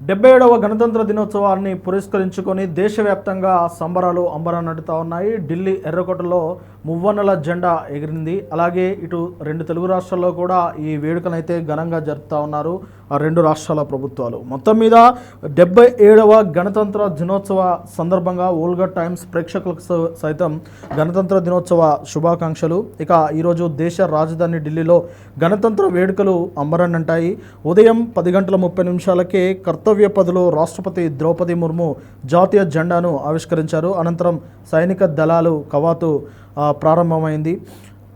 77వ గణతంత్ర దినోత్సవాన్ని పురస్కరించుకొని దేశవ్యాప్తంగా సంబరాలు అంబరాన్నంటుతా ఉన్నాయి. ఢిల్లీ ఎర్రకోటలో మువ్వన్నెల జెండా ఎగిరింది. అలాగే ఇటు రెండు తెలుగు రాష్ట్రాల్లో కూడా ఈ వేడుకనైతే ఘనంగా జరుపుతూ ఉన్నారు ఆ రెండు రాష్ట్రాల ప్రభుత్వాలు. మొత్తం మీద 77వ గణతంత్ర దినోత్సవ సందర్భంగా వోల్గా టైమ్స్ ప్రేక్షకులకు సైతం గణతంత్ర దినోత్సవ శుభాకాంక్షలు. ఇక ఈరోజు దేశ రాజధాని ఢిల్లీలో గణతంత్ర వేడుకలు అంబరాన్నంటాయి. ఉదయం 10:30 కర్తవ్య పథలో రాష్ట్రపతి ద్రౌపది ముర్ము జాతీయ జెండాను ఆవిష్కరించారు. అనంతరం సైనిక దళాలు కవాతు ప్రారంభమైంది.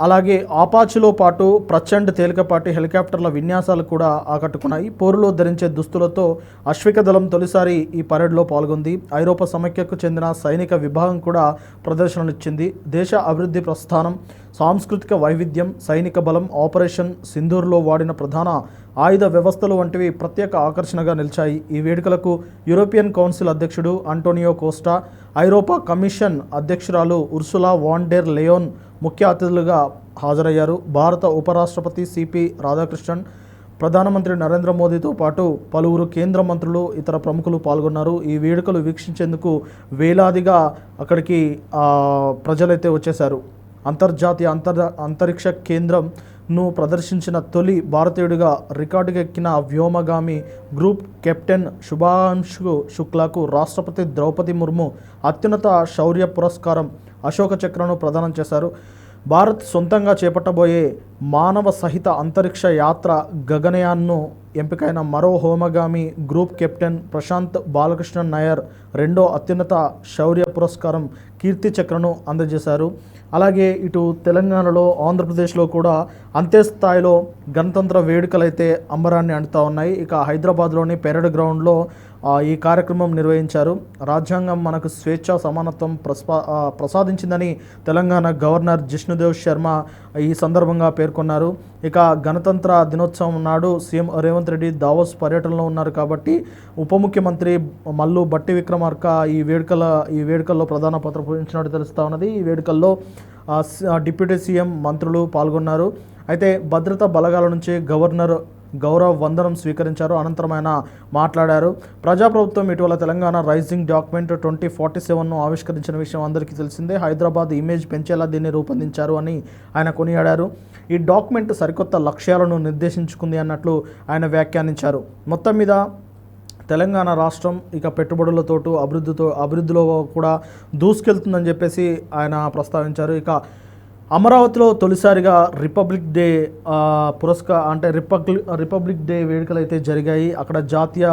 అలాగే ఆపాచిలో పాటు ప్రచండ్ తేలికపాటి హెలికాప్టర్ల విన్యాసాలు కూడా ఆకట్టుకున్నాయి. పౌరులు ధరించే దుస్తులతో అశ్విక దళం తొలిసారి ఈ పరేడ్లో పాల్గొంది. ఐరోపా సమైక్యకు చెందిన సైనిక విభాగం కూడా ప్రదర్శననిచ్చింది. దేశ అభివృద్ధి ప్రస్థానం, సాంస్కృతిక వైవిధ్యం, సైనిక బలం, ఆపరేషన్ సింధూర్లో వాడిన ప్రధాన ఆయుధ వ్యవస్థలు వంటివి ప్రత్యేక ఆకర్షణగా నిలిచాయి. ఈ వేడుకలకు యూరోపియన్ కౌన్సిల్ అధ్యక్షుడు అంటోనియో కోస్టా, ఐరోపా కమిషన్ అధ్యక్షురాలు ఉర్సులా వాన్ డెర్ లేయోన్ ముఖ్య అతిథులుగా హాజరయ్యారు. భారత ఉపరాష్ట్రపతి సిపి రాధాకృష్ణన్, ప్రధానమంత్రి నరేంద్ర మోదీతో పాటు పలువురు కేంద్ర మంత్రులు, ఇతర ప్రముఖులు పాల్గొన్నారు. ఈ వేడుకలు వీక్షించేందుకు వేలాదిగా అక్కడికి ప్రజలైతే వచ్చేశారు. అంతర్జాతీయ అంతరిక్ష కేంద్రంను ప్రదర్శించిన తొలి భారతీయుడిగా రికార్డుకెక్కిన వ్యోమగామి గ్రూప్ కెప్టెన్ శుభాంశు శుక్లాకు రాష్ట్రపతి ద్రౌపది ముర్ము అత్యున్నత శౌర్య పురస్కారం అశోక చక్రను ప్రదానం చేశారు. భారత్ సొంతంగా చేపట్టబోయే మానవ సహిత అంతరిక్ష యాత్ర గగనయాన్ను ఎంపికైన మరో హోమగామి గ్రూప్ కెప్టెన్ ప్రశాంత్ బాలకృష్ణన్ నాయర్ రెండో అత్యున్నత శౌర్య పురస్కారం కీర్తి చక్రను అందజేశారు. అలాగే ఇటు తెలంగాణలో, ఆంధ్రప్రదేశ్లో కూడా అంతే స్థాయిలో గణతంత్ర వేడుకలైతే అంబరాన్ని అంటుతూ ఉన్నాయి. ఇక హైదరాబాద్లోని పెరేడ్ గ్రౌండ్లో ఈ కార్యక్రమం నిర్వహించారు. రాజ్యాంగం మనకు స్వేచ్ఛ, సమానత్వం ప్రసాదించిందని తెలంగాణ గవర్నర్ జిష్ణుదేవ్ శర్మ ఈ సందర్భంగా పేర్కొన్నారు. ఇక గణతంత్ర దినోత్సవం నాడు సీఎం రేవంత్ రెడ్డి దావోస్ పర్యటనలో ఉన్నారు కాబట్టి ఉప ముఖ్యమంత్రి మల్లు బట్టి విక్రమార్క ఈ వేడుకల్లో ప్రధాన పాత్ర పోషించినట్టు తెలుస్తూ ఉన్నది. ఈ వేడుకల్లో డిప్యూటీ సీఎం, మంత్రులు పాల్గొన్నారు. అయితే భద్రతా బలగాల నుంచి గవర్నర్ గౌరవ వందనం స్వీకరించారు. అనంతరం ఆయన మాట్లాడారు. ప్రజాప్రభుత్వం ఇటీవల తెలంగాణ రైజింగ్ డాక్యుమెంట్ 2047ను ఆవిష్కరించిన విషయం అందరికీ తెలిసిందే. హైదరాబాద్ ఇమేజ్ పెంచేలా దీన్ని రూపొందించారు అని ఆయన కొనియాడారు. ఈ డాక్యుమెంట్ సరికొత్త లక్ష్యాలను నిర్దేశించుకుంది అన్నట్లు ఆయన వ్యాఖ్యానించారు. మొత్తం మీద తెలంగాణ రాష్ట్రం ఇక పెట్టుబడులతోటూ అభివృద్ధిలో కూడా దూసుకెళ్తుందని చెప్పేసి ఆయన ప్రస్తావించారు. ఇక అమరావతిలో తొలిసారిగా రిపబ్లిక్ డే రిపబ్లిక్ డే వేడుకలు అయితే జరిగాయి. అక్కడ జాతీయ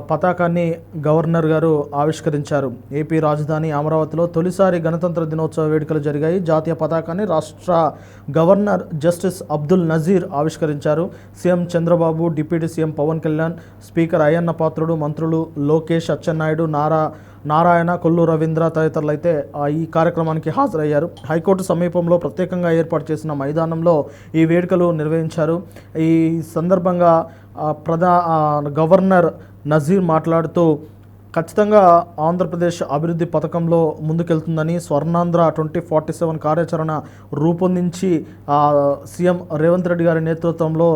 పతాకాన్ని గవర్నర్ గారు ఆవిష్కరించారు. ఏపీ రాజధాని అమరావతిలో తొలిసారి గణతంత్ర దినోత్సవ వేడుకలు జరిగాయి. జాతీయ పతాకాన్ని రాష్ట్ర గవర్నర్ జస్టిస్ అబ్దుల్ నజీర్ ఆవిష్కరించారు. CM Chandrababu, deputy CM Pawan Kalyan, speaker Ayyanna Patrudu, మంత్రులు లోకేష్, అచ్చెన్నాయుడు, నారాయణ, కొల్లు రవీంద్ర తదితరులు అయితే ఈ కార్యక్రమానికి హాజరయ్యారు. హైకోర్టు సమీపంలో ప్రత్యేకంగా ఏర్పాటు చేసిన మైదానంలో ఈ వేడుకలు నిర్వహించారు. ఈ సందర్భంగా గవర్నర్ నజీర్ మాట్లాడుతూ ఖచ్చితంగా ఆంధ్రప్రదేశ్ అభివృద్ధి పథకంలో ముందుకెళ్తుందని, స్వర్ణాంధ్ర 2047 కార్యాచరణ రూపొందించి సీఎం రేవంత్ రెడ్డి గారి నేతృత్వంలో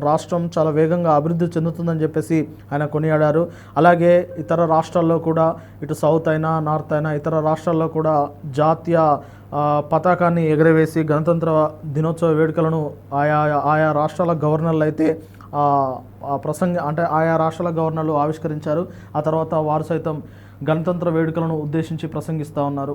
రాష్ట్రం చాలా వేగంగా అభివృద్ధి చెందుతుందని చెప్పేసి ఆయన కొనియాడారు. అలాగే ఇతర రాష్ట్రాల్లో కూడా, ఇటు సౌత్ అయినా, నార్త్ అయినా, ఇతర రాష్ట్రాల్లో కూడా జాతీయ పతాకాన్ని ఎగరవేసి గణతంత్ర దినోత్సవ వేడుకలను ఆయా రాష్ట్రాల గవర్నర్లు అయితే ఆయా రాష్ట్రాల గవర్నర్లు ఆవిష్కరించారు. ఆ తర్వాత వారు సైతం గణతంత్ర వేడుకలను ఉద్దేశించి ప్రసంగిస్తూ ఉన్నారు.